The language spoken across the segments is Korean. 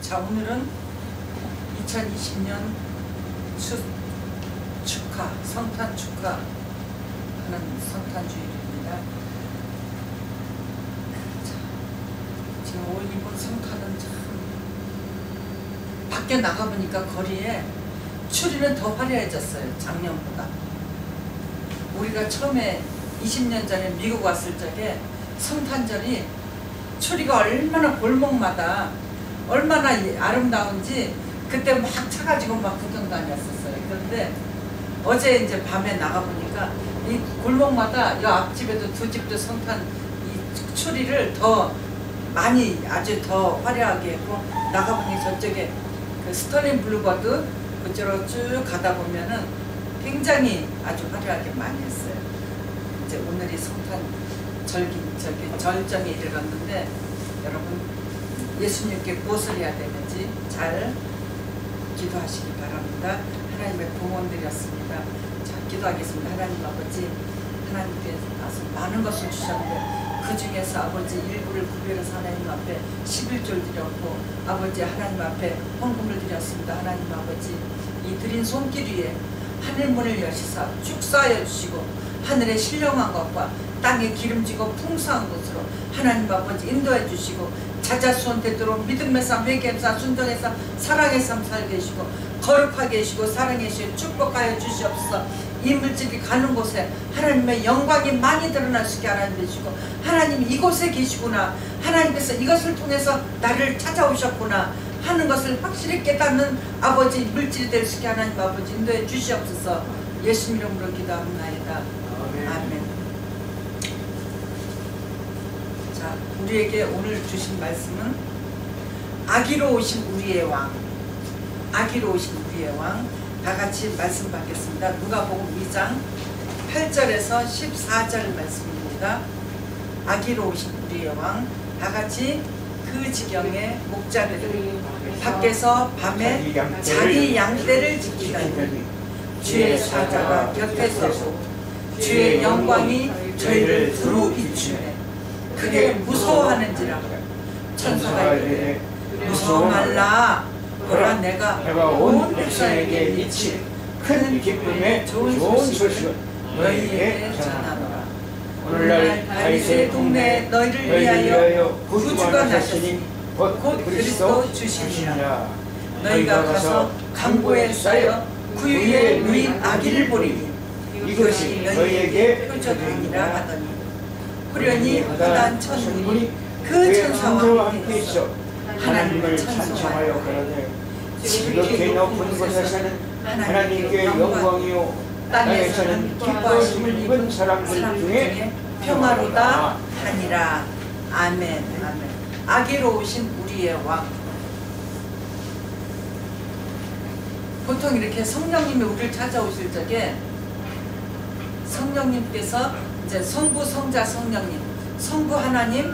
자, 오늘은 2020년 축하, 성탄 축하하는 성탄주일입니다. 자, 지금 이번 성탄은 참 밖에 나가보니까 거리에 추리는 더 화려해졌어요. 작년보다. 우리가 처음에 20년 전에 미국 왔을 적에 성탄절이 추리가 얼마나 골목마다 얼마나 아름다운지 그때 막 차가지고 막 구경 다녔었어요. 그런데 어제 이제 밤에 나가보니까 이 골목마다 이 앞집에도 두 집도 성탄 이 추리를 더 많이 아주 더 화려하게 했고, 나가보니 저쪽에 그 스털링 블루버드 그쪽으로 쭉 가다 보면은 굉장히 아주 화려하게 많이 했어요. 이제 오늘이 성탄 절정에 이르렀는데 여러분 예수님께 무엇을 해야 되는지 잘 기도하시기 바랍니다. 하나님의 봉헌 드렸습니다. 자, 기도하겠습니다. 하나님 아버지, 하나님께서 많은 것을 주셨는데 그 중에서 아버지 일부를 구별해서 하나님 앞에 11조를 드렸고, 아버지 하나님 앞에 헌금을 드렸습니다. 하나님 아버지, 이 드린 손길 위에 하늘문을 여시사 쭉 쌓여 주시고 하늘의 신령한 것과 땅에 기름지고 풍성한 곳으로 하나님 아버지 인도해 주시고, 자자수원 되도록 믿음의 삶, 회개의 삶, 순종의 삶, 사랑의 삶 살게 해주시고 거룩하게 해주시고 사랑해 주시고 축복하여 주시옵소서. 이 물질이 가는 곳에 하나님의 영광이 많이 드러날 수 있게 하나님 해주시고, 하나님 이곳에 계시구나, 하나님께서 이것을 통해서 나를 찾아오셨구나 하는 것을 확실히 깨닫는 아버지 물질이 될 수 있게 하나님 아버지 인도해 주시옵소서. 예수 이름으로 기도합니다. 아멘. 자, 우리에게 오늘 주신 말씀은 아기로 오신 우리의 왕, 아기로 오신 우리의 왕. 다같이 말씀 받겠습니다. 누가복음 2장 8절에서 14절 말씀입니다. 아기로 오신 우리의 왕. 다같이 그 지경에 목자들이 밖에서 밤에 자기 양떼를 지키다니 주의 사자가 곁에 서고 주의 영광이 저희를 두루 비추네 크게 무서워하는지라. 천사가 이르되 무서워 말라, 보라 내가 온 백성에게 미칠 큰 기쁨의 좋은 소식을 너희에게 전하노라. 오늘날 다윗의 동네에 너희를 위하여 구주가 나셨으니 곧 그리스도 주시니라. 너희가 가서 강보에 쌓여 구유에 누인 아기를 보리니 이것이 너희에게 표적이니라 하더니, 호련히 허다한 천군이 그 천사와 함께 있어 하나님을 찬송하여 가라되, 지극히 높은 곳에서는 하나님께 영광이요 땅에서는 기뻐하심을 입은 사람들 중에 평화로다 하니라. 아멘. 아멘. 아기로 오신 우리의 왕. 보통 이렇게 성령님이 우리를 찾아오실 적에 성령님께서 이제 성부, 성자, 성령님, 성부 하나님,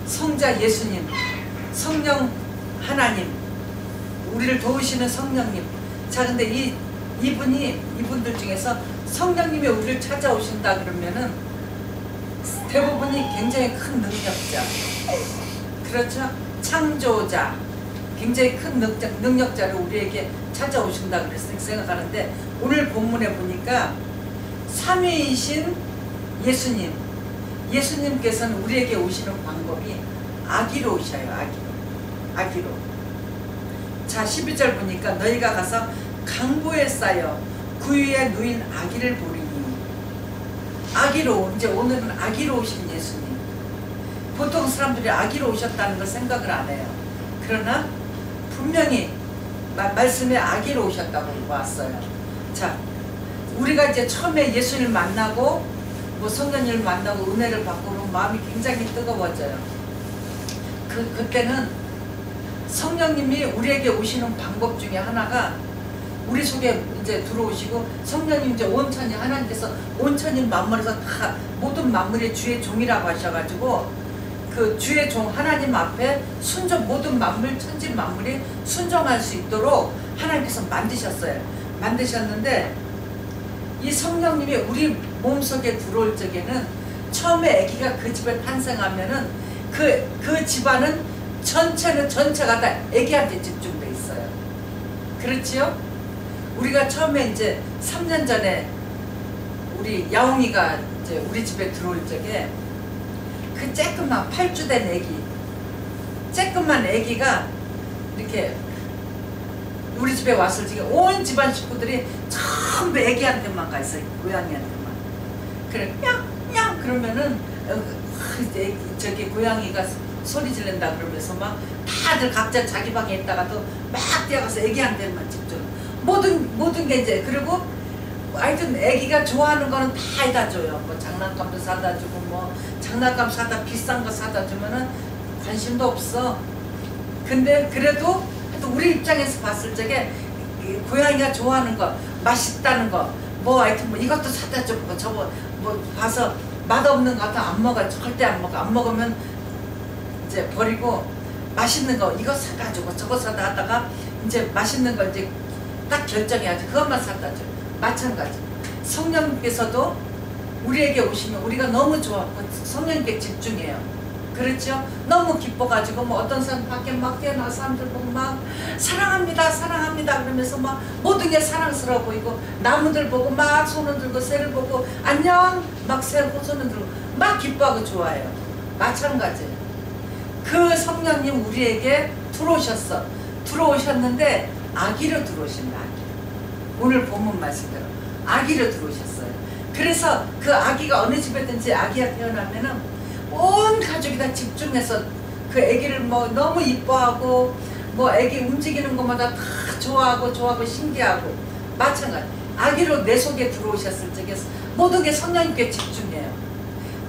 성자 예수님, 성령 하나님, 우리를 도우시는 성령님. 자, 근데 이분들 중에서 성령님이 우리를 찾아오신다 그러면은 대부분이 굉장히 큰 능력자, 그렇죠? 창조자, 굉장히 큰 능력자를 우리에게 찾아오신다 그래서 생각하는데, 오늘 본문에 보니까 삼위이신 예수님께서는 우리에게 오시는 방법이 아기로 오셔요. 아기로. 자, 12절 보니까 너희가 가서 강보에 쌓여 구유에 누인 아기를 보리니. 아기로, 이제 오늘은 아기로 오신 예수님. 보통 사람들이 아기로 오셨다는 걸 생각을 안 해요. 그러나 분명히 말씀에 아기로 오셨다고 왔어요. 자, 우리가 이제 처음에 예수님을 만나고 뭐 성령님을 만나고 은혜를 받고 그러면 마음이 굉장히 뜨거워져요. 그때는 성령님이 우리에게 오시는 방법 중에 하나가 우리 속에 이제 들어오시고, 성령님 이제 온천히, 하나님께서 온천히 만물에서 다 모든 만물의 주의 종이라고 하셔가지고 그 주의 종 하나님 앞에 모든 만물, 천지 만물이 순종할 수 있도록 하나님께서 만드셨는데, 이 성령님이 우리 몸속에 들어올 적에는 처음에 아기가 그 집에 탄생하면은 그 집안은 전체가 다 애기한테 집중돼 있어요. 그렇지요? 우리가 처음에 이제 3년 전에 우리 야옹이가 이제 우리 집에 들어올 적에 그 쬐끄만 8주 된 애기, 쬐끄만 애기가 이렇게 우리 집에 왔을 적에 온 집안 식구들이 전부 애기한테만 가 있어요. 고양이한테만. 그래 냥 그러면은 저기 고양이가 소리 지른다 그러면서 막 다들 각자 자기 방에 있다가도 막 뛰어가서 애기한테만 집중. 모든 게 이제 그리고 하여튼 애기가 좋아하는 거는 다 해다 줘요. 뭐 장난감도 사다 주고 뭐 장난감 사다 비싼 거 사다 주면은 관심도 없어. 근데 그래도 하여튼 우리 입장에서 봤을 적에 고양이가 좋아하는 거 맛있다는 거 뭐 하여튼 뭐 이것도 사다 주고 저거 뭐 봐서 맛없는 거 같아 안 먹어. 절대 안 먹어. 안 먹으면 이제 버리고 맛있는 거 이거 사다 주고 저거 사다 하다가 이제 맛있는 거 이제 딱 결정해야지. 그것만 사다 줘. 마찬가지. 성령님께서도 우리에게 오시면 우리가 너무 좋아하고 성령님께 집중해요. 그렇죠? 너무 기뻐가지고 뭐 어떤 사람 밖에 막 뛰어나와 사람들 보고 막 사랑합니다 사랑합니다 그러면서 막 모든 게 사랑스러워 보이고 나무들 보고 막 손을 들고 새를 보고 안녕 막 새를 손을 들고 막 기뻐하고 좋아해요. 마찬가지예요. 그 성령님 우리에게 들어오셨는데 아기로 들어오신다. 오늘 본문 말씀대로 아기로 들어오셨어요. 그래서 그 아기가 어느 집에든지 아기가 태어나면은 온 가족이 다 집중해서 그 아기를 뭐 너무 이뻐하고 뭐 아기 움직이는 것마다 다 좋아하고 신기하고 마찬가지. 아기로 내 속에 들어오셨을 적에 모든 게 성령님께 집중해요.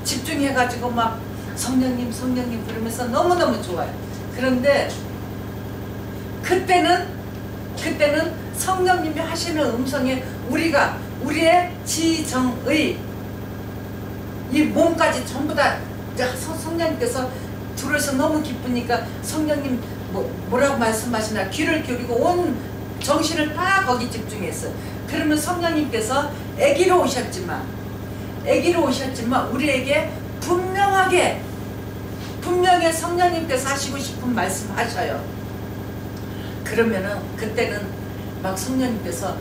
집중해가지고 막 성령님 그러면서 너무너무 좋아요. 그런데 그때는 성령님이 하시는 음성에 우리의 지정의 이 몸까지 전부 다 성령님께서 들어서 너무 기쁘니까 성령님 뭐라고 말씀하시나 귀를 기울이고 온 정신을 다 거기 집중했어요. 그러면 성령님께서 아기로 오셨지만 우리에게 분명히 성령님께서 하시고 싶은 말씀 하셔요. 그러면은 그때는 막 성령님께서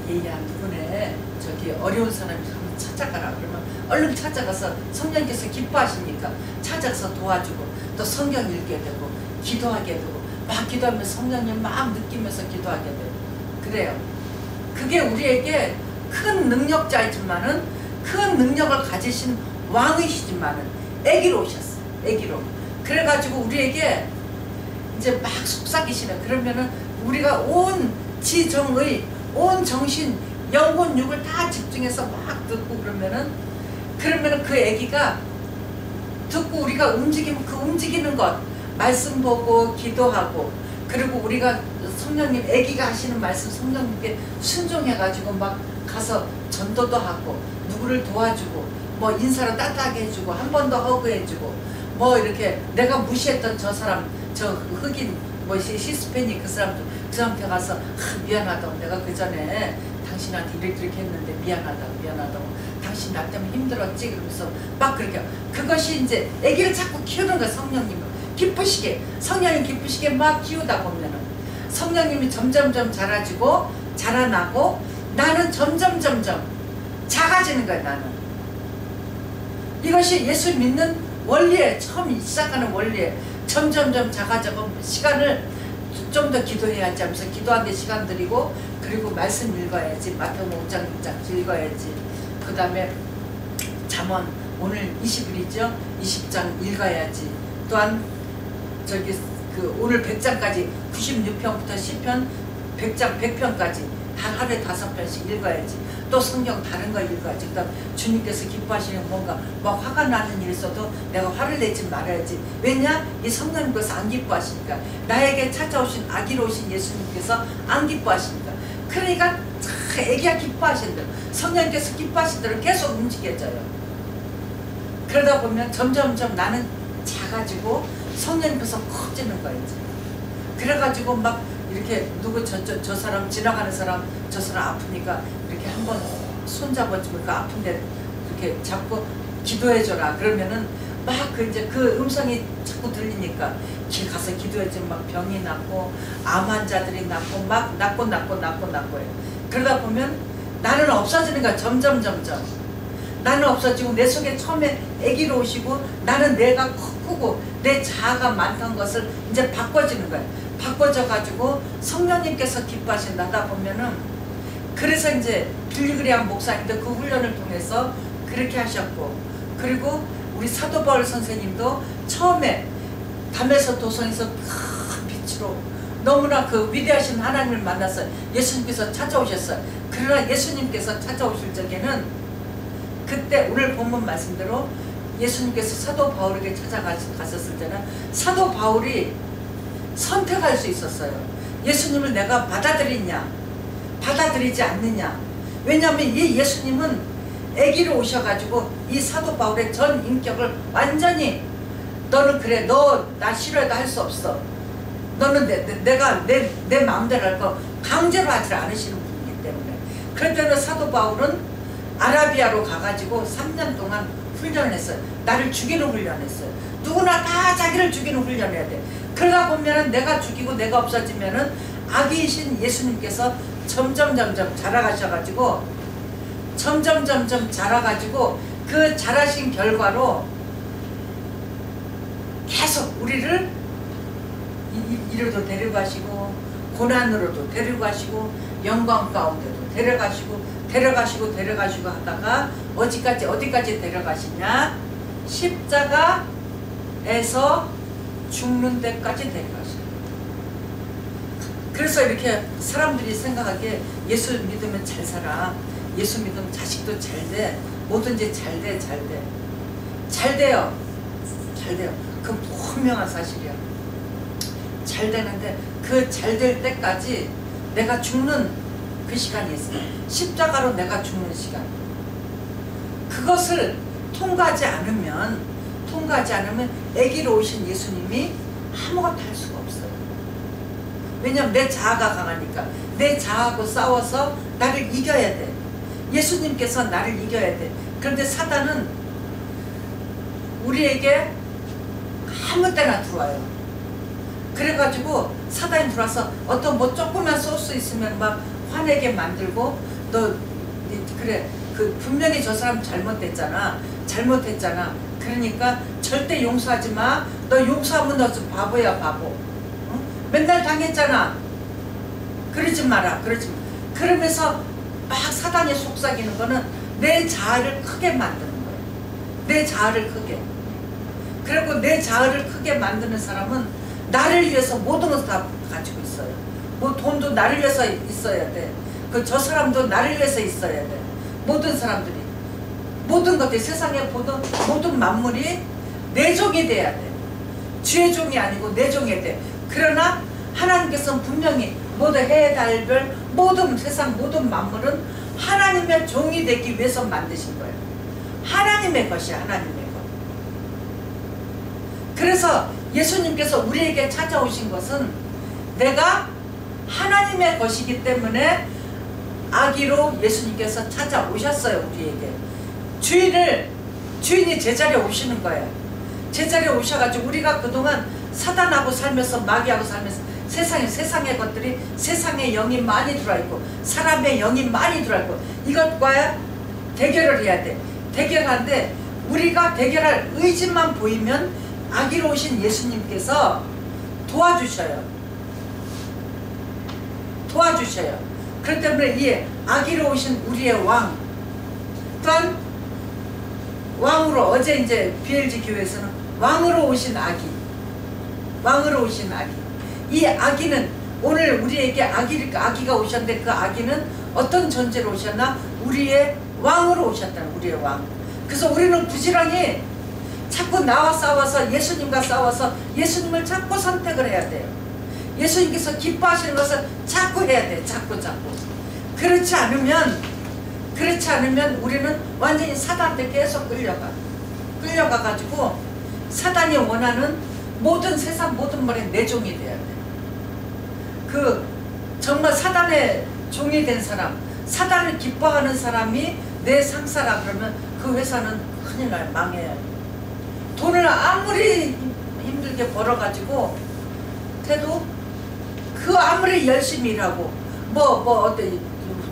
얘야 누구네 저기 어려운 사람이 한번 찾아가라 그러면 얼른 찾아가서 성령님께서 기뻐하시니까 찾아가서 도와주고 또 성경 읽게 되고 기도하게 되고 막 기도하면서 성령님 막 느끼면서 기도하게 되고 그래요. 그게 우리에게 큰 능력자이지만은 큰 능력을 가지신 왕이시지만은 아기로 오셨어요. 아기로. 그래가지고 우리에게 이제 막 속삭이시네. 그러면은 우리가 온 지정의 온 정신 영혼 육을 다 집중해서 막 듣고 그러면은 그 아기가 듣고 우리가 움직이면 그 움직이는 것 말씀 보고 기도하고 그리고 우리가 성령님 아기가 하시는 말씀 성령님께 순종해가지고 막 가서 전도도 하고 누구를 도와주고 뭐 인사로 따뜻하게 해주고 한 번 더 허그해주고 뭐 이렇게 내가 무시했던 저 사람 저 흑인 뭐 히스패닉 그 사람한테 가서 미안하다고 내가 그 전에 당신한테 이렇게 했는데 미안하다고 당신 나 때문에 힘들었지 그러면서 막 그렇게 그것이 이제 아기를 자꾸 키우는 거야. 성령님은 성령님 기쁘시게 막 키우다 보면은 성령님이 점점점 자라나고 나는 점점 작아지는 거야. 나는 이것이 예수 믿는 원리에 처음 시작하는 원리에 점점점 작아져고 시간을 좀 더 기도해야지 하면서 기도하는데 시간 들이고 그리고 말씀 읽어야지 마태복음 5장 6장 읽어야지 그 다음에 잠언 오늘 20일이죠 20장 읽어야지 또한 저기 그 오늘 100장까지 96편부터 10편 100장 100편까지 다 하루에 5편씩 읽어야지 또 성경 다른 거 읽어야지 그다음 주님께서 기뻐하시는 뭔가 막 화가 나는 일 있어도 내가 화를 내지 말아야지 왜냐? 이 성령님께서 안 기뻐하시니까 나에게 찾아오신 아기로 오신 예수님께서 안 기뻐하시니까 그러니까 애기가 기뻐하신 대로 성령님께서 기뻐하신 대로 계속 움직여져요. 그러다 보면 점점점 나는 작아지고 성령님께서 커지는 거예요. 그래가지고 막 이렇게 누구 저 사람 지나가는 사람 저 사람 아프니까 이렇게 한번 손잡아주고 그 아픈데 이렇게 잡고 기도해줘라 그러면은 막 이제 그 음성이 자꾸 들리니까 길 가서 기도했지만 막 병이 낫고 암 환자들이 낫고 막 낫고 해요. 그러다 보면 나는 없어지는 거야. 점점 나는 없어지고 내 속에 처음에 아기로 오시고 나는 내가 크고 내 자아가 많다는 것을 이제 바꿔지는 거예요. 바꿔져 가지고 성령님께서 기뻐하신다 하다 보면은 그래서 이제 빌리그리암 목사님도 그 훈련을 통해서 그렇게 하셨고, 그리고 우리 사도 바울 선생님도 처음에 담에서 도성에서 큰 빛으로 너무나 그 위대하신 하나님을 만나서 예수님께서 찾아오셨어요. 그러나 예수님께서 찾아오실 적에는 그때 오늘 본문 말씀대로 예수님께서 사도 바울에게 찾아가셨을 때는 사도 바울이 선택할 수 있었어요. 예수님을 내가 받아들이냐 받아들이지 않느냐. 왜냐하면 이 예수님은 아기로 오셔가지고 이 사도 바울의 전 인격을 완전히 너는 그래 너 나 싫어해도 할 수 없어. 너는 내가 내 마음대로 할 거 강제로 하지 않으시는 분이기 때문에. 그럴 때는 사도 바울은 아라비아로 가가지고 3년 동안 훈련을 했어요. 나를 죽이는 훈련을 했어요. 누구나 다 자기를 죽이는 훈련을 해야 돼. 그러다 보면은 내가 죽이고 내가 없어지면은 아기이신 예수님께서 점점 자라가셔가지고 점점 자라가지고 그 자라신 결과로 계속 우리를 이로도 데려가시고 고난으로도 데려가시고 영광 가운데도 데려가시고 하다가 어디까지 데려가시냐? 십자가에서 죽는 데까지 데려가시고. 그래서 이렇게 사람들이 생각하기에 예수 믿으면 잘 살아, 예수 믿으면 자식도 잘 돼, 뭐든지 잘 돼요. 그 분명한 사실이야. 잘 되는데 그 잘 될 때까지 내가 죽는 그 시간이 있어요. 십자가로 내가 죽는 시간. 그것을 통과하지 않으면 아기로 오신 예수님이 아무것도 할 수가 없어요. 왜냐하면 내 자아가 강하니까. 내 자아하고 싸워서 나를 이겨야 돼. 예수님께서 나를 이겨야 돼. 그런데 사단은 우리에게 아무 때나 들어와요. 그래가지고 사단이 들어와서 어떤 뭐 조금만 쏠 수 있으면 막 화내게 만들고, 너 그래 그 분명히 저 사람 잘못했잖아. 그러니까 절대 용서하지 마. 너 용서하면 너 바보야 바보. 어? 맨날 당했잖아. 그러지 마라. 그러면서 막 사단이 속삭이는 거는 내 자아를 크게 만드는 거예요. 내 자아를 크게. 그리고 내 자아를 크게 만드는 사람은 나를 위해서 모든 것을 다 가지고 있어요. 뭐 돈도 나를 위해서 있어야 돼. 저 사람도 나를 위해서 있어야 돼. 모든 사람들이, 모든 것들이, 세상에 모든 만물이 내 종이 돼야 돼. 주의 종이 아니고 내 종이 돼. 그러나 하나님께서는 분명히 모든 해, 달, 별, 모든 세상 모든 만물은 하나님의 종이 되기 위해서 만드신 거예요. 하나님의 것이야, 하나님의 것. 그래서 예수님께서 우리에게 찾아오신 것은 내가 하나님의 것이기 때문에 아기로 예수님께서 찾아오셨어요. 우리에게 주인이 제자리에 오시는 거예요. 제자리에 오셔가지고 우리가 그동안 사단하고 살면서 마귀하고 살면서 세상의 것들이, 세상의 영이 많이 들어있고 사람의 영이 많이 들어있고 이것과 대결을 해야 돼. 대결하는데 우리가 대결할 의지만 보이면 아기로 오신 예수님께서 도와주셔요. 그렇기 때문에 이 아기로 오신 우리의 왕, 또한 왕으로, 어제 이제 BLG 교회에서는 왕으로 오신 아기, 이 아기는 오늘 우리에게 아기가 오셨는데 그 아기는 어떤 존재로 오셨나? 우리의 왕으로 오셨다는, 우리의 왕. 그래서 우리는 부지런히 자꾸 나와 싸워서, 예수님과 싸워서 예수님을 자꾸 선택을 해야 돼요. 예수님께서 기뻐하시는 것을 자꾸 해야 돼. 자꾸. 그렇지 않으면 우리는 완전히 사단한테 계속 끌려가가지고 사단이 원하는 모든 세상 모든 말에 내 종이 돼야 돼. 정말 사단의 종이 된 사람, 사단을 기뻐하는 사람이 내 상사라 그러면 그 회사는 큰일 나요. 망해요. 돈을 아무리 힘들게 벌어가지고 해도 그 아무리 열심히 일하고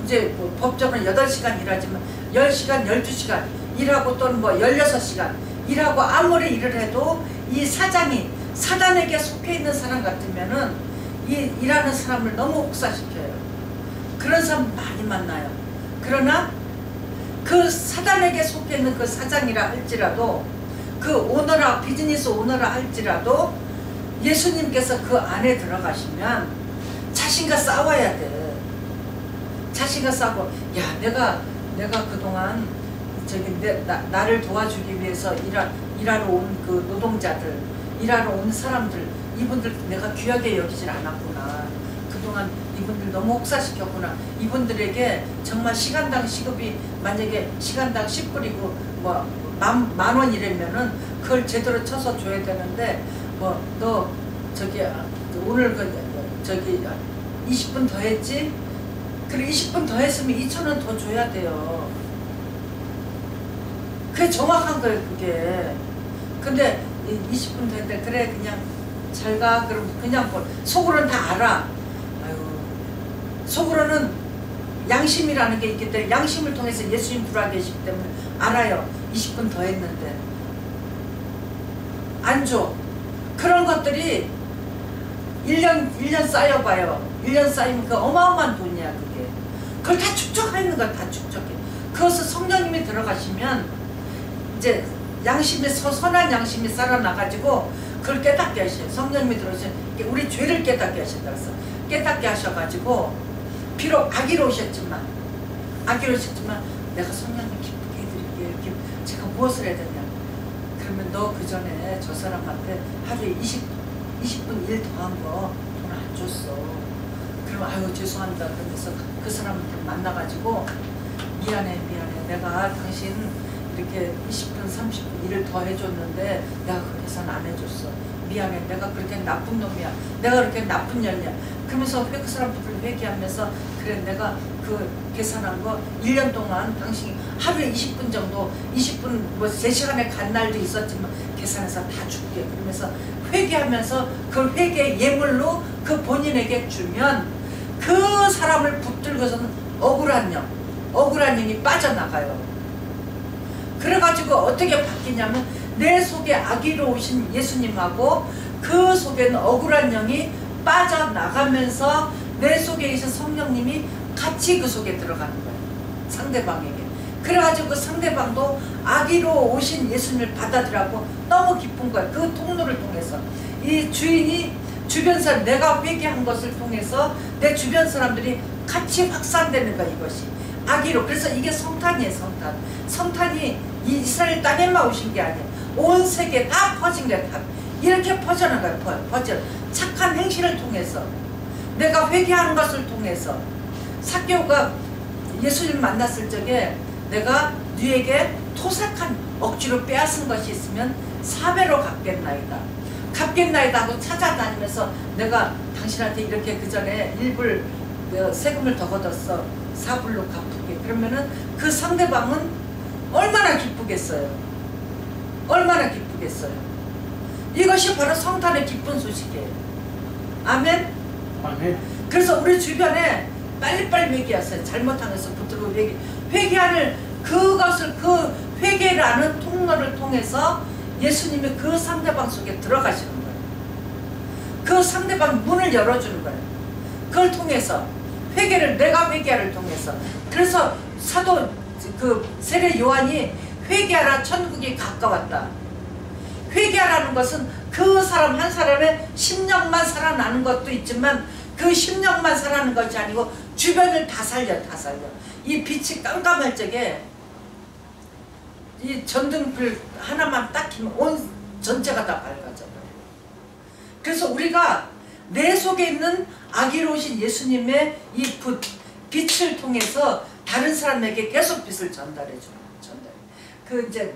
이제 법적으로 8시간 일하지만 10시간, 12시간 일하고 또는 16시간 일하고 아무리 일을 해도 이 사장이 사단에게 속해 있는 사람 같으면은 이 일하는 사람을 너무 혹사시켜요. 그런 사람 많이 만나요. 그러나 그 사단에게 속해 있는 그 사장이라 할지라도 그 오너라 비즈니스 오너라 할지라도 예수님께서 그 안에 들어가시면 자신과 싸워야 돼. 자신과 싸우고 야 내가 그동안 나를 도와주기 위해서 일하러 온 그 노동자들, 일하러 온 사람들, 이분들 내가 귀하게 여기질 않았구나. 그동안 이분들 너무 혹사시켰구나. 이분들에게 정말 시간당 시급이 만약에 시간당 10불이고 만 원이라면은 그걸 제대로 쳐서 줘야 되는데 너 오늘 20분 더 했지? 그래 20분 더 했으면 2,000원 더 줘야 돼요. 그게 정확한 거예요, 그게. 근데 20분 더 했는데 그래 그냥 잘 가. 그럼 그냥 속으로는 다 알아. 아유, 속으로는 양심이라는 게 있기 때문에 양심을 통해서 예수님 들어와 계시기 때문에 알아요. 20분 더 했는데 안 줘. 그런 것들이 1년 쌓여봐요. 1년 쌓이면 그 어마어마한 돈이야 그게. 그걸 다 축적하는 거야. 다 축적해. 그것을 성령님이 들어가시면 이제 양심이 선한 양심이 살아나가지고 그걸 깨닫게 하셔요. 성령님이 들어오시면 우리 죄를 깨닫게 하신다 그래서 깨닫게 하셔가지고 비록 악의로 오셨지만 내가 성령님 기쁘게 해드릴게요. 제가 무엇을 해야 되냐. 그러면 너 그 전에 저 사람한테 하루에 20분 일 더한 거 돈 안 줬어. 그럼 아유 죄송합니다. 그러면서 그 사람한테 만나가지고 미안해 내가 당신 이렇게 20분 30분 일을 더 해줬는데 내가 그 계산 안 해줬어. 미안해. 내가 그렇게 나쁜 놈이야. 내가 그렇게 나쁜 년이야. 그러면서 그 사람들을 회개하면서 그래 내가 그 계산한 거 1년 동안 당신이 하루에 20분 정도 20분 3시간에 간 날도 있었지만 계산해서 다 줄게. 그러면서 회개하면서 그 회개 예물로 그 본인에게 주면 그 사람을 붙들고서는 억울한 영이 빠져나가요. 그래가지고 어떻게 바뀌냐면 내 속에 악의로우신 예수님하고 그 속에는 억울한 영이 빠져나가면서 내 속에 계신 성령님이 같이 그 속에 들어가는 거예요. 상대방에게. 그래가지고 그 상대방도 악의로 오신 예수님을 받아들여고 너무 기쁜 거예요. 그 통로를 통해서. 이 주인이 주변 사람, 내가 회개한 것을 통해서 내 주변 사람들이 같이 확산되는 거야, 이것이. 악의로. 그래서 이게 성탄이에요, 성탄. 성탄이 이스라엘 땅에만 오신 게 아니에요. 온 세계에 다 퍼진 거야, 다. 이렇게 퍼져나가요, 퍼져. 착한 행실을 통해서. 내가 회개하는 것을 통해서. 삭개오가 예수님 만났을 적에 내가 네에게 토색한 억지로 빼앗은 것이 있으면 4배로 갚겠나이다 하고 찾아다니면서 내가 당신한테 이렇게 그 전에 1불 세금을 더 걷었어. 4불로 갚을게. 그러면은 그 상대방은 얼마나 기쁘겠어요. 얼마나 기쁘겠어요. 이것이 바로 성탄의 기쁜 소식이에요. 아멘? 아멘. 그래서 우리 주변에 빨리빨리 회개하세요. 잘못한 것을 붙들고 회개하는 그것을 그 회개라는 통로를 통해서 예수님이 그 상대방 속에 들어가시는 거예요. 그 상대방 문을 열어주는 거예요. 그걸 통해서 내가 회개를 통해서. 그래서 사도 그 세례 요한이 회개하라 천국이 가까웠다. 회개하라는 것은 그 사람 한 사람의 심령만 살아나는 것도 있지만 그 심령만 살아나는 것이 아니고 주변을 다 살려. 이 빛이 깜깜할 적에 이 전등불 하나만 딱 켜면 온 전체가 다 밝아져요. 그래서 우리가 내 속에 있는 악의로우신 예수님의 이 빛을 통해서 다른 사람에게 계속 빛을 전달해줘요. 그 이제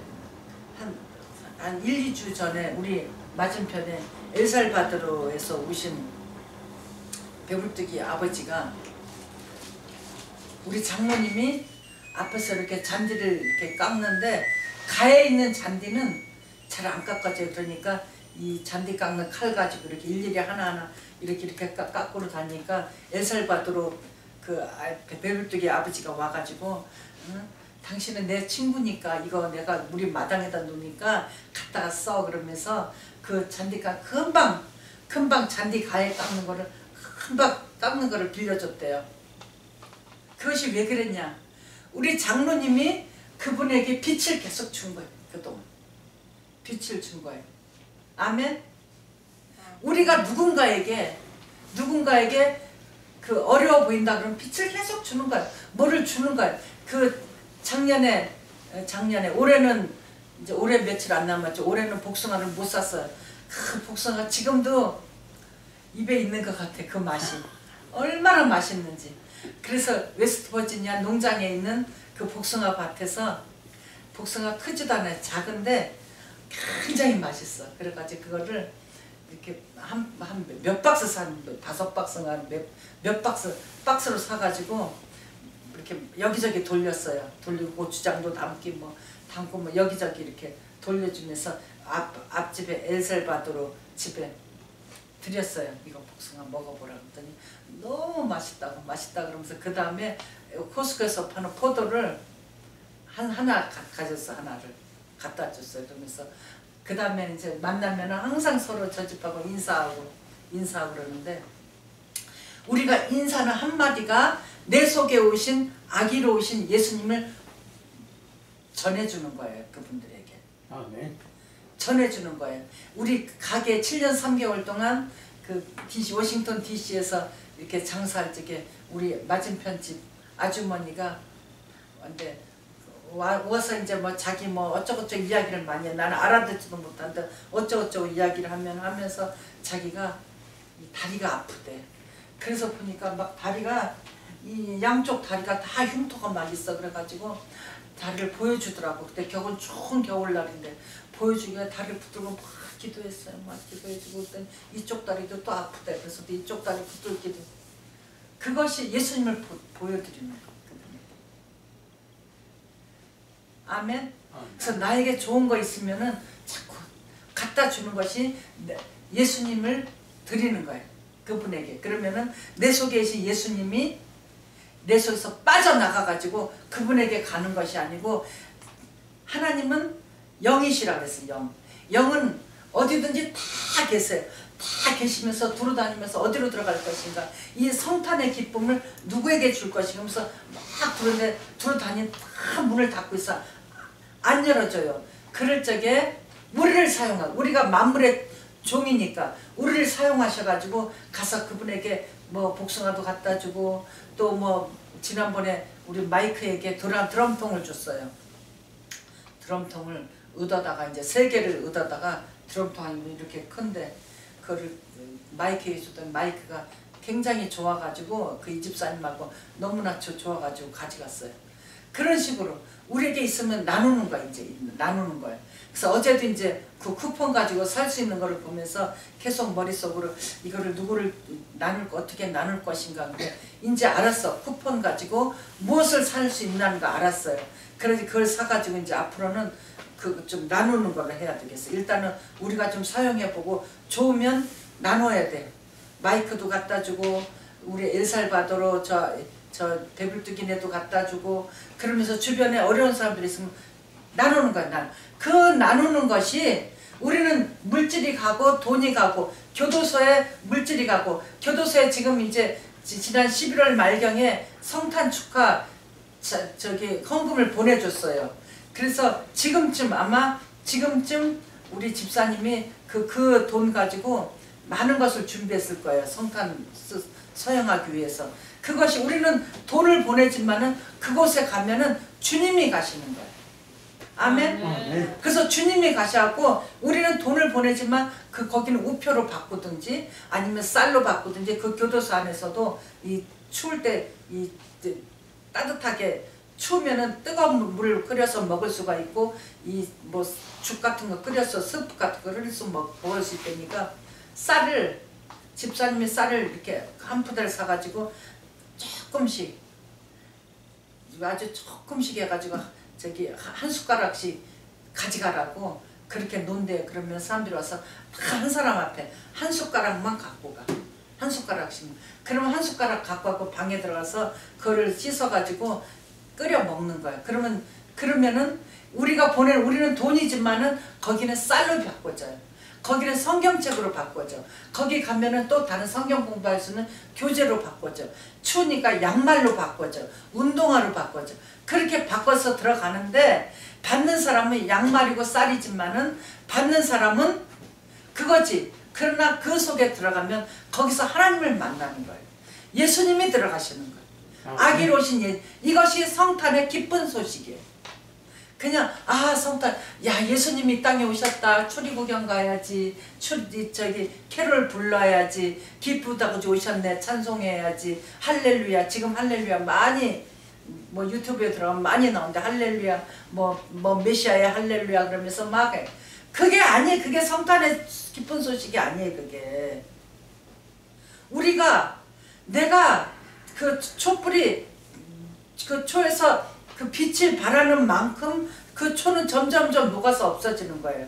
한 1, 2주 전에 우리 맞은편에 엘살바도르에서 오신 배불뚝이 아버지가 우리 장모님이 앞에서 이렇게 잔디를 이렇게 깎는데 가에 있는 잔디는 잘 안 깎아져요. 그러니까 이 잔디 깎는 칼 가지고 이렇게 일일이 하나하나 이렇게 깎고 다니니까 엘살바도르 그 베를뚝의 아버지가 와가지고 당신은 내 친구니까 이거 내가 우리 마당에다 놓으니까 갖다가 써 그러면서 그 잔디가 금방 잔디 가에 깎는 거를 금방 깎는 거를 빌려줬대요. 그것이 왜 그랬냐? 우리 장로님이 그분에게 빛을 계속 준 거예요. 그동안 빛을 준 거예요. 아멘. 우리가 누군가에게 그 어려워 보인다 그러면 빛을 계속 주는 거예요. 뭐를 주는 거예요. 그 작년에 올해는 이제 올해 며칠 안 남았죠. 올해는 복숭아를 못 샀어요. 그 복숭아 지금도 입에 있는 것 같아. 그 맛이 얼마나 맛있는지. 그래서 웨스트버지니아 농장에 있는 그 복숭아 밭에서 복숭아 크지도 않아요. 작은데 굉장히 맛있어. 그래가지고 그거를 이렇게 한 몇 박스 산 5박스가 몇 박스로 사가지고 이렇게 여기저기 돌렸어요. 돌리고 고추장도 담고 뭐 여기저기 이렇게 돌려주면서 앞집에 엘살바도르 집에 드렸어요. 이거 복숭아 먹어보라 그랬더니 너무 맛있다 그러면서 그 다음에 코스코에서 파는 포도를 하나 가졌어. 하나를 갖다 줬어요. 그러면서 그 다음에 이제 만나면 항상 서로 저 집하고 인사하고 그러는데 우리가 인사는 한마디가 내 속에 오신 아기로 오신 예수님을 전해주는 거예요. 그분들에게. 아멘. 전해주는 거예요. 우리 가게 7년 3개월 동안 그 워싱턴 DC에서 이렇게 장사할 적에 우리 맞은편 집 아주머니가 근데 와서 이제 뭐 자기 뭐 어쩌고저쩌고 이야기를 많이 해. 나는 알아듣지도 못하는데 어쩌고저쩌고 이야기를 하면서 자기가 이 다리가 아프대. 그래서 보니까 막 다리가 이 양쪽 다리가 다 흉터가 막 있어. 그래가지고 다리를 보여주더라고. 그때 좋은 겨울날인데 보여주기가 다리를 붙들고 막 기도했어요. 막 기도해주고 그랬더니 이쪽 다리도 또 아프대. 그래서 또 이쪽 다리 붙들기도. 그것이 예수님을 보여드리는 거. 아멘. 그래서 나에게 좋은 거 있으면은 자꾸 갖다 주는 것이 예수님을 드리는 거예요. 그분에게. 그러면은 내 속에 계신 예수님이 내 속에서 빠져나가가지고 그분에게 가는 것이 아니고 하나님은 영이시라 그랬어요. 영은 어디든지 다 계세요. 다 계시면서 두루다니면서 어디로 들어갈 것인가. 이 성탄의 기쁨을 누구에게 줄 것인가 하면서 막 그런데 두루다니 다 문을 닫고 있어. 안 열어줘요. 그럴 적에 우리를 사용하고 우리가 만물의 종이니까 우리를 사용하셔가지고 가서 그분에게 뭐 복숭아도 갖다 주고 또 뭐 지난번에 우리 마이크에게 드럼통을 줬어요. 드럼통을 얻어다가 이제 3개를 얻어다가 드럼통이 이렇게 큰데 그거를 마이크에 줬더니 마이크가 굉장히 좋아가지고 그 이 집사님하고 너무나 좋아가지고 가져갔어요. 그런 식으로 우리에게 있으면 나누는 거야. 이제 나누는 거예요. 그래서 어제도 이제 그 쿠폰 가지고 살 수 있는 거를 보면서 계속 머릿속으로 이거를 누구를 어떻게 나눌 것인가. 근데 이제 알았어. 쿠폰 가지고 무엇을 살 수 있나는 거 알았어요. 그래서 그걸 사가지고 이제 앞으로는 그 좀 나누는 걸로 해야 되겠어. 일단은 우리가 좀 사용해보고 좋으면 나눠야 돼. 마이크도 갖다 주고 우리 엘살바도르 저 베를뚝이네도 갖다 주고 그러면서 주변에 어려운 사람들이 있으면 나누는 거야. 그 나누는 것이 우리는 물질이 가고 돈이 가고 교도소에 물질이 가고 교도소에 지금 이제 지난 11월 말경에 성탄 축하 저기 헌금을 보내줬어요. 그래서 지금쯤 우리 집사님이 그 돈 가지고 많은 것을 준비했을 거예요. 성탄 서영하기 위해서. 그것이 우리는 돈을 보내지만은 그곳에 가면은 주님이 가시는 거예요. 아멘. 아멘. 그래서 주님이 가셔갖고 우리는 돈을 보내지만 거기는 우표로 바꾸든지 아니면 쌀로 바꾸든지 그 교도소 안에서도 이 추울 때 이 따뜻하게 추우면은 뜨거운 물을 끓여서 먹을 수가 있고 이 뭐 죽 같은 거 끓여서 스프 같은 거 끓여서 먹을 수 있다니까 집사님이 쌀을 이렇게 한 푸대를 사가지고 조금씩 아주 조금씩 해가지고 저기 한 숟가락씩 가져가라고 그렇게 논대. 그러면 사람들이 와서 다 한 사람 앞에 한 숟가락만 갖고 가. 한 숟가락씩. 그러면 한 숟가락 갖고 가고 방에 들어가서 그거를 씻어가지고 끓여 먹는 거야. 그러면은 우리는 돈이지만은 거기는 쌀로 바꿔줘요. 거기는 성경책으로 바꿔줘. 거기 가면은 또 다른 성경 공부할 수 있는 교재로 바꿔줘. 추우니까 양말로 바꿔줘. 운동화로 바꿔줘. 그렇게 바꿔서 들어가는데 받는 사람은 양말이고 쌀이지만은 받는 사람은 그거지. 그러나 그 속에 들어가면 거기서 하나님을 만나는 거예요. 예수님이 들어가시는 거예요. 아기로 오신 이것이 성탄의 기쁜 소식이에요. 그냥 성탄, 야 예수님이 땅에 오셨다, 추리구경 가야지, 캐롤 불러야지, 기쁘다고 오셨네, 찬송해야지, 할렐루야. 지금 할렐루야 많이 뭐 유튜브에 들어가면 많이 나오는데 할렐루야 뭐 메시아의 할렐루야 그러면서 막 해. 그게 아니에요. 그게 성탄의 기쁜 소식이 아니에요. 그게 내가 그 촛불이 그 초에서 그 빛을 발하는 만큼 그 초는 점점점 녹아서 없어지는 거예요.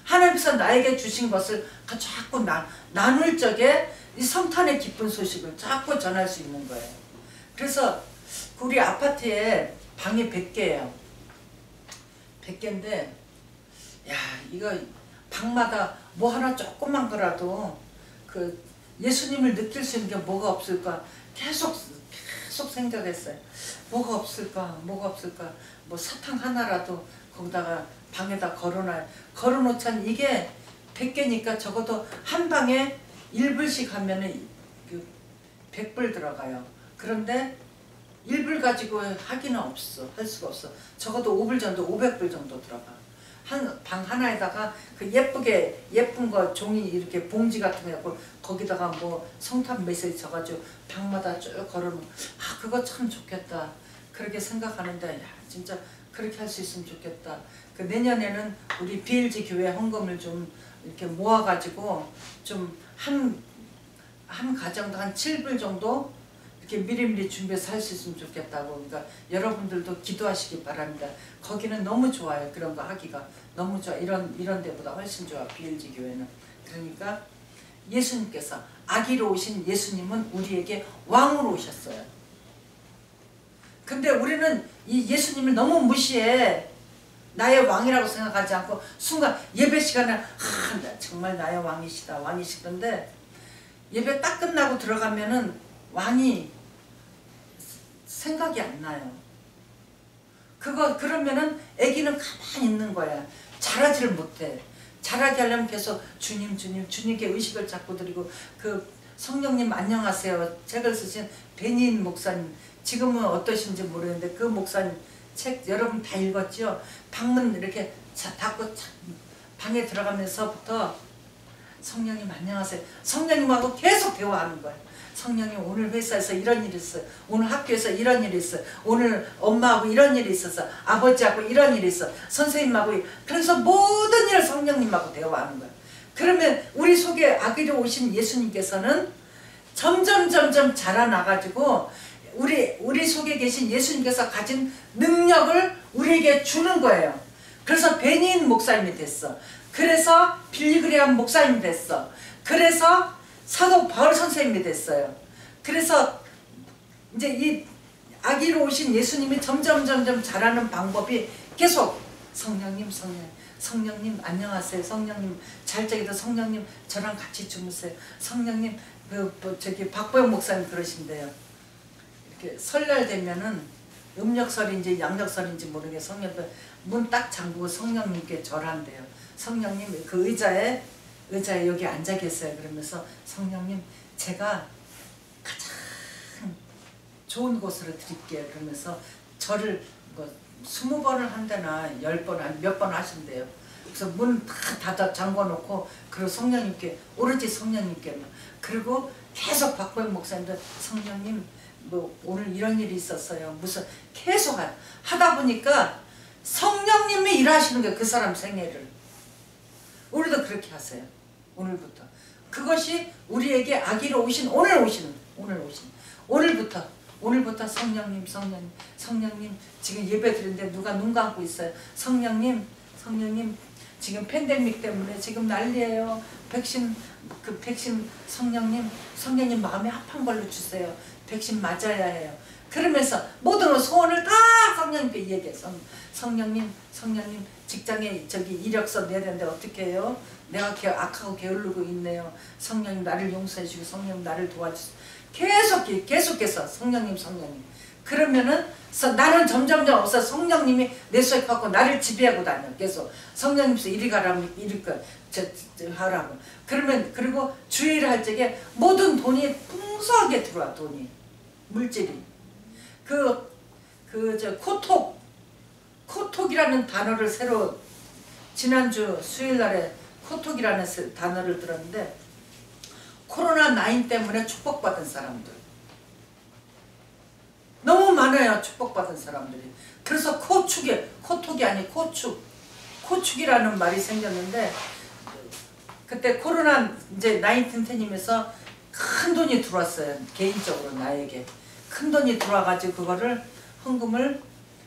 하나님께서 나에게 주신 것을 자꾸 나눌 적에 이 성탄의 기쁜 소식을 자꾸 전할 수 있는 거예요. 그래서 우리 아파트에 방이 100개예요. 100개인데 야 이거 방마다 뭐 하나 조그만 거라도 그 예수님을 느낄 수 있는 게 뭐가 없을까 계속 생각했어요. 뭐가 없을까 뭐 사탕 하나라도 거기다가 방에다 걸어놓자니 이게 100개니까 적어도 한 방에 1불씩 하면은 100불 들어가요. 그런데 1불 가지고 하기는 할 수가 없어. 적어도 5불 정도 500불 정도 들어가. 방 하나에다가 그 예쁜 거 종이 이렇게 봉지 같은 거 갖고 거기다가 뭐 성탄 메시지 적어가지고 방마다 쭉 걸어놓은 그거 참 좋겠다. 그렇게 생각하는데 야 진짜 그렇게 할 수 있으면 좋겠다. 그 내년에는 우리 BLG 교회 헌금을 좀 이렇게 모아가지고 좀 한 가정도 한 7불 정도 이렇게 미리미리 준비해서 할 수 있으면 좋겠다고. 그러니까 여러분들도 기도하시기 바랍니다. 거기는 너무 좋아요. 그런 거 하기가 너무 좋아. 이런 데보다 훨씬 좋아. BLG 교회는. 그러니까 예수님께서 아기로 오신 예수님은 우리에게 왕으로 오셨어요. 근데 우리는 이 예수님을 너무 무시해. 나의 왕이라고 생각하지 않고 순간 예배 시간에 정말 나의 왕이시던데 예배 딱 끝나고 들어가면은 왕이 생각이 안 나요. 그러면은 아기는 가만히 있는 거야. 잘하지를 못해. 잘하게 하려면 계속 주님께 의식을 자꾸 드리고 그 성령님 안녕하세요 책을 쓰신 베닌 목사님 지금은 어떠신지 모르겠는데 그 목사님 책 여러분 다 읽었죠? 방문 이렇게 닫고 방에 들어가면서부터 성령님 안녕하세요. 성령님하고 계속 대화하는 거예요. 성령님 오늘 회사에서 이런 일이 있어요. 오늘 학교에서 이런 일이 있어요. 오늘 엄마하고 이런 일이 있었어. 아버지하고 이런 일이 있어. 선생님하고 그래서 모든 일을 성령님하고 대화하는 거예요. 그러면 우리 속에 아기로 오신 예수님께서는 점점 자라나가지고 우리 속에 계신 예수님께서 가진 능력을 우리에게 주는 거예요. 그래서 베닌 목사님이 됐어. 그래서 빌리그레암 목사님이 됐어. 그래서 사도 바울 선생님이 됐어요. 그래서 이제 이 아기로 오신 예수님이 점점 자라는 방법이 계속 성령님 안녕하세요. 성령님 잘 자기도 성령님 저랑 같이 주무세요. 성령님 박보영 목사님 그러신대요. 이렇게 설날 되면은 음력설인지 양력설인지 모르게 성령님 문 딱 잠그고 성령님께 절한대요. 성령님 그 의자에 여기 앉아 계세요. 그러면서 성령님 제가 가장 좋은 곳으로 드릴게요. 그러면서 절을 뭐 20번을 한다나 10번 몇 번 하신대요. 그래서 문 다 닫아 잠궈놓고 그리고 성령님께 오로지 성령님께만 그리고 계속 박보영 목사님도 성령님 뭐 오늘 이런 일이 있었어요. 무슨 계속 하다 보니까 성령님이 일하시는 거예요. 그 사람 생애를. 우리도 그렇게 하세요. 오늘부터. 그것이 우리에게 아기로 오신 오늘부터 성령님 지금 예배 드리는데 누가 눈 감고 있어요. 성령님 지금 팬데믹 때문에 지금 난리예요. 백신 성령님 마음에 합한 걸로 주세요. 백신 맞아야 해요. 그러면서 모든 소원을 다 성령님께 얘기해. 성령님 직장에 저기 이력서 내야 되는데 어떻게 해요? 내가 악하고 게으르고 있네요. 성령님 나를 용서해 주시고 성령님 나를 도와주세요. 계속해서 성령님. 그러면은 나는 점점 없어. 성령님이 내 속에 갖고 나를 지배하고 다녀. 계속 성령님께서 이리 가라면 이리 하라고. 그러면 그리고 주의를 할 적에 모든 돈이 풍성하게 들어와. 돈이 물질이 코톡이라는 단어를 새로 지난주 수요일날에 코톡이라는 단어를 들었는데 코로나19 때문에 축복받은 사람들 너무 많아요. 축복받은 사람들이. 그래서 코톡이 아니고 코축이라는 말이 생겼는데 그때 코로나 이제 1910이면서 큰 돈이 들어왔어요. 개인적으로 나에게 큰 돈이 들어와가지고 그거를 헌금을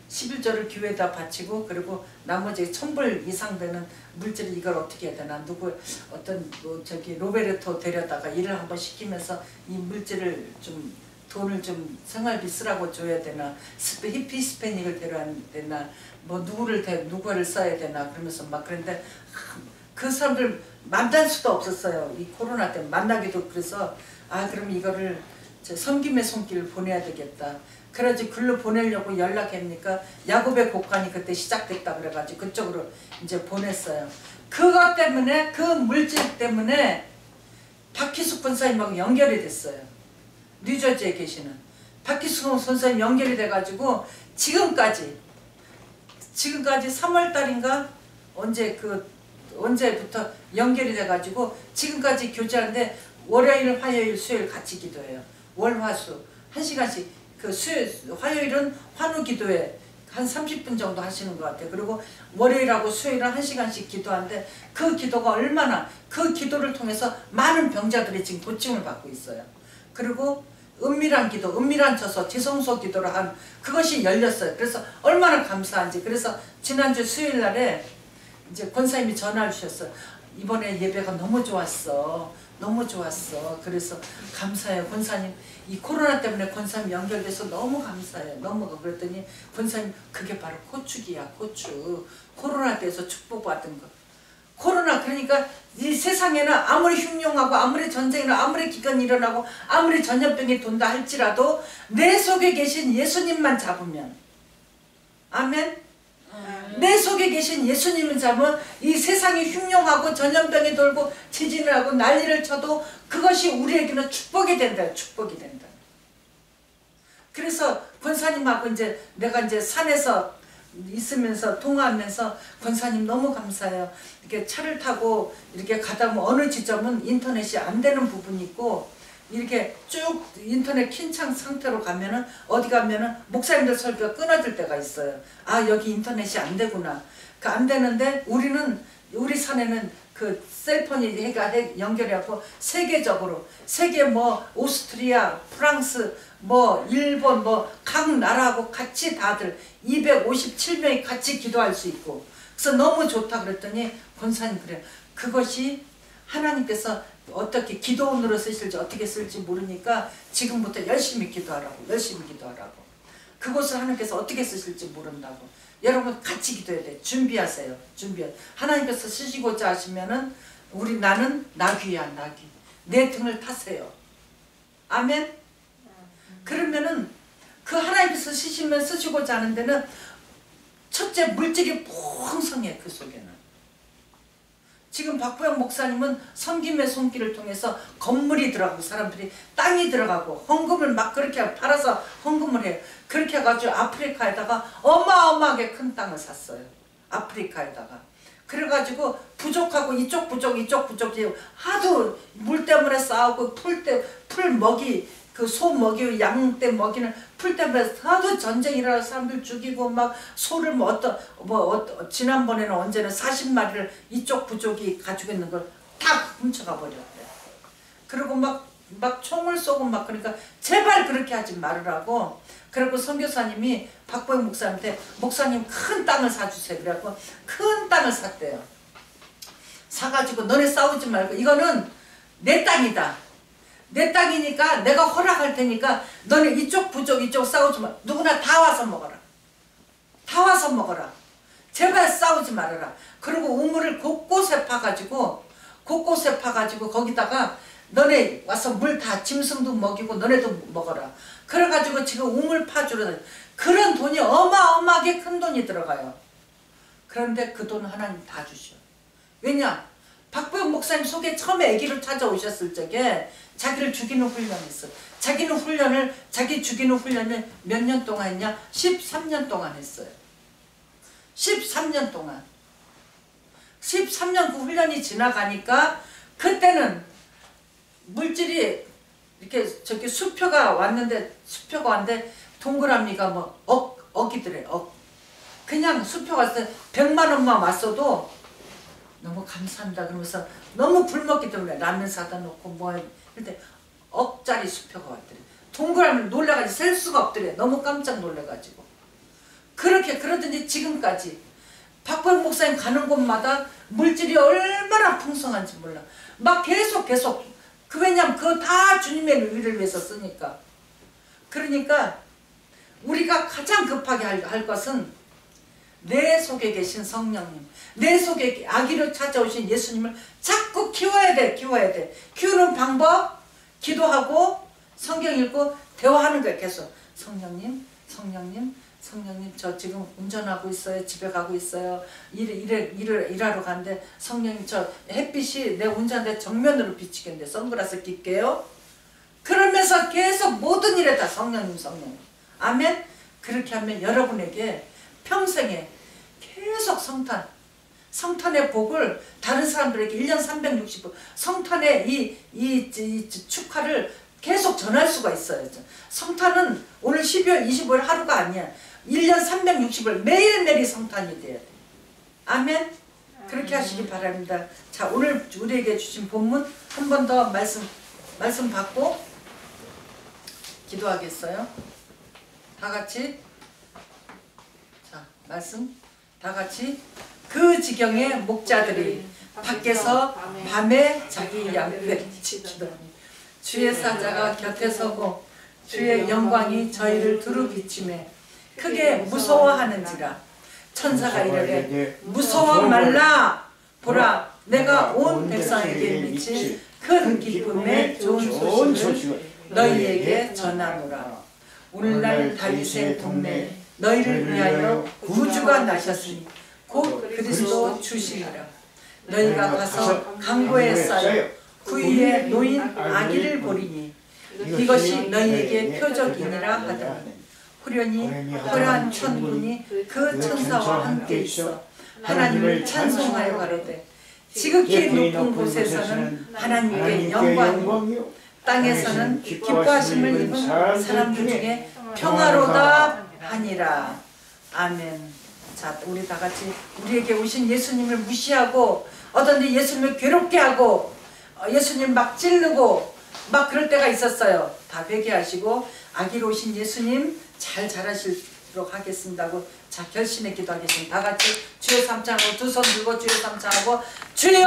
11조를 교회에다 바치고 그리고 나머지 1000불 이상 되는 물질을 이걸 어떻게 해야 되나 어떤 저기 로베르토 데려다가 일을 한번 시키면서 이 물질을 좀 돈을 좀 생활비 쓰라고 줘야 되나 히스패닉을 데려야 되나 뭐 누구를 써야 되나 그러면서 막 그런데 그 사람들 만날 수도 없었어요. 이 코로나 때문에 만나기도. 그래서 그럼 이거를 섬김의 손길을 보내야 되겠다. 그래가지고 글로 보내려고 연락했으니까 야곱의 곡간이 그때 시작됐다 그래가지고 그쪽으로 이제 보냈어요. 그것 때문에 그 물질 때문에 박희숙 권사님하고 연결이 됐어요. 뉴저지에 계시는 박희숙 권사님 연결이 돼가지고 지금까지 3월달인가 언제부터 연결이 돼가지고 지금까지 교제하는데 월요일, 화요일, 수요일 같이 기도해요. 월, 화, 수 1시간씩 화요일은 환우 기도회 한 30분 정도 하시는 것 같아요. 그리고 월요일하고 수요일은 1시간씩 기도하는데 그 기도가 얼마나 그 기도를 통해서 많은 병자들이 지금 고침을 받고 있어요. 그리고 은밀한 기도, 은밀한 처소, 지성소 기도를 한 그것이 열렸어요. 그래서 얼마나 감사한지. 그래서 지난주 수요일 날에 이제 권사님이 전화를 주셨어요. 이번에 예배가 너무 좋았어. 너무 좋았어. 그래서 감사해요. 권사님 이 코로나 때문에 권사님 연결돼서 너무 감사해요. 너무. 그랬더니 권사님 그게 바로 코축이야. 코축. 코로나 때에서 축복받은 거. 코로나 그러니까 이 세상에는 아무리 흉흉하고 아무리 전쟁이나 아무리 기근이 일어나고 아무리 전염병이 돈다 할지라도 내 속에 계신 예수님만 잡으면 아멘. 내 속에 계신 예수님을 잡으면 이 세상이 흉흉하고 전염병이 돌고 지진을 하고 난리를 쳐도 그것이 우리에게는 축복이 된다. 축복이 된다. 그래서 권사님하고 내가 산에서 있으면서 통화하면서 권사님 너무 감사해요. 이렇게 차를 타고 이렇게 가다 보면 어느 지점은 인터넷이 안 되는 부분이 있고 이렇게 쭉 인터넷 킨창 상태로 가면은 어디 가면은 목사님들 설교가 끊어질 때가 있어요. 여기 인터넷이 안 되구나. 안 되는데 우리 산에는 그 셀폰이 연결해갖고 세계적으로 세계 오스트리아, 프랑스, 일본 각 나라하고 같이 다들 257명이 같이 기도할 수 있고 그래서 너무 좋다 그랬더니 권사님 그래요. 그것이 하나님께서 어떻게 기도원으로 쓰실지 어떻게 쓸지 모르니까 지금부터 열심히 기도하라고. 그것을 하나님께서 어떻게 쓰실지 모른다고. 여러분 같이 기도해야 돼. 준비하세요. 하나님께서 쓰시고자 하시면은 나는 나귀야 나귀. 내 등을 타세요. 아멘. 그러면은 그 하나님께서 쓰시고자 하는 데는 첫째 물질이 풍성해. 그 속에는. 지금 박보영 목사님은 섬김의 손길을 통해서 건물이 들어가고 사람들이 땅이 들어가고 헌금을 막 그렇게 팔아서 헌금을 해요. 그렇게 해가지고 아프리카에다가 어마어마하게 큰 땅을 샀어요. 아프리카에다가. 그래가지고 부족하고 이쪽 부족이 하도 물 때문에 싸우고 풀 먹이 그 소 먹이고 양 때 먹이는 풀 때문에 하도 전쟁이 일어나서 사람들 죽이고 막 소를 지난번에는 언제는 40마리를 이쪽 부족이 가지고 있는 걸 다 훔쳐가 버렸대요. 그리고 막 총을 쏘고 막 그러니까 제발 그렇게 하지 말으라고. 그리고 선교사님이 박보영 목사님한테 목사님 큰 땅을 사주세요. 그래갖고 큰 땅을 샀대요. 사가지고 너네 싸우지 말고 이거는 내 땅이다. 내 땅이니까 내가 허락할 테니까 너네 이쪽 부족 이쪽 싸우지 마. 누구나 다 와서 먹어라. 다 와서 먹어라. 제발 싸우지 말아라. 그리고 우물을 곳곳에 파가지고 거기다가 너네 와서 물 다 짐승도 먹이고 너네도 먹어라. 그래가지고 지금 우물 파주러 그런 돈이 어마어마하게 큰 돈이 들어가요. 그런데 그 돈 하나님 다 주셔. 왜냐? 박보영 목사님 속에 처음에 아기를 찾아오셨을 적에 자기를 죽이는 훈련했어. 자기 죽이는 훈련을 몇 년 동안 했냐? 13년 동안 했어요. 13년 동안. 13년 그 훈련이 지나가니까 그때는 물질이 이렇게 저기 수표가 왔는데 동그라미가 뭐 억이더래. 그냥 수표가 왔을 때 100만 원만 왔어도 너무 감사합니다 그러면서 너무 굶었기 때문에 라면 사다 놓고 뭐 근데 억짜리 수표가 왔더래. 동그라미 놀래가지고 셀 수가 없더래. 너무 깜짝 놀래가지고 그러더니 지금까지 박보영 목사님 가는 곳마다 물질이 얼마나 풍성한지 몰라. 막 계속 왜냐면 그거 다 주님의 의를 위해서 쓰니까. 그러니까 우리가 가장 급하게 할 것은 내 속에 계신 성령님, 내 속에 아기로 찾아오신 예수님을 자꾸 키워야 돼. 키우는 방법, 기도하고 성경 읽고 대화하는 거야. 계속 성령님 저 지금 운전하고 있어요. 집에 가고 있어요. 일하러 가는데 성령님 저 햇빛이 내 운전대 정면으로 비치겠는데 선글라스 낄게요. 그러면서 계속 모든 일에 다 성령님. 아멘. 그렇게 하면 여러분에게 평생에 계속 성탄의 복을 다른 사람들에게 1년 360일 성탄의 이 축하를 계속 전할 수가 있어요. 성탄은 오늘 12월 25일 하루가 아니야. 1년 360일 매일매일이 성탄이 돼야 돼. 아멘. 그렇게 하시기 바랍니다. 자, 오늘 우리에게 주신 본문 한 번 더 말씀 받고 기도하겠어요. 다 같이. 자, 말씀 다 같이. 그 지경의 목자들이 밖에서 밤에 자기 양들을 지키더니 주의 사자가 곁에 서고 주의 영광이 저희를 두루 비추매 크게 무서워하는지라. 천사가 이르되 무서워 말라. 보라 내가 온 백성에게 미칠 큰 기쁨의 좋은 소식을 너희에게 전하노라. 오늘날 다윗의 동네 너희를 위하여 구주가 나셨으니 곧 그리스도 주시리라. 너희가 가서 강고에 쌓여 그 위에 놓인 아기를 보리니 이것이 너희에게 표적이니라 하더니 후련히 허란 천군이 그 천사와 함께 있어 하나님을 찬송하여 가로되 지극히 높은 곳에서는 하나님께 영광이요 땅에서는 기뻐하심을 입은 사람들 중에 평화로다 하니라. 아멘. 자, 우리 다 같이 우리에게 오신 예수님을 무시하고 어떤데 예수님을 괴롭게 하고 예수님 막 찌르고 막 그럴 때가 있었어요. 다 회개하시고 아기로 오신 예수님 잘 자라시도록 하겠습니다 하고 자 결심의 기도하겠습니다. 다 같이 주여 삼창하고 두 손 들고 주여 삼창하고 주여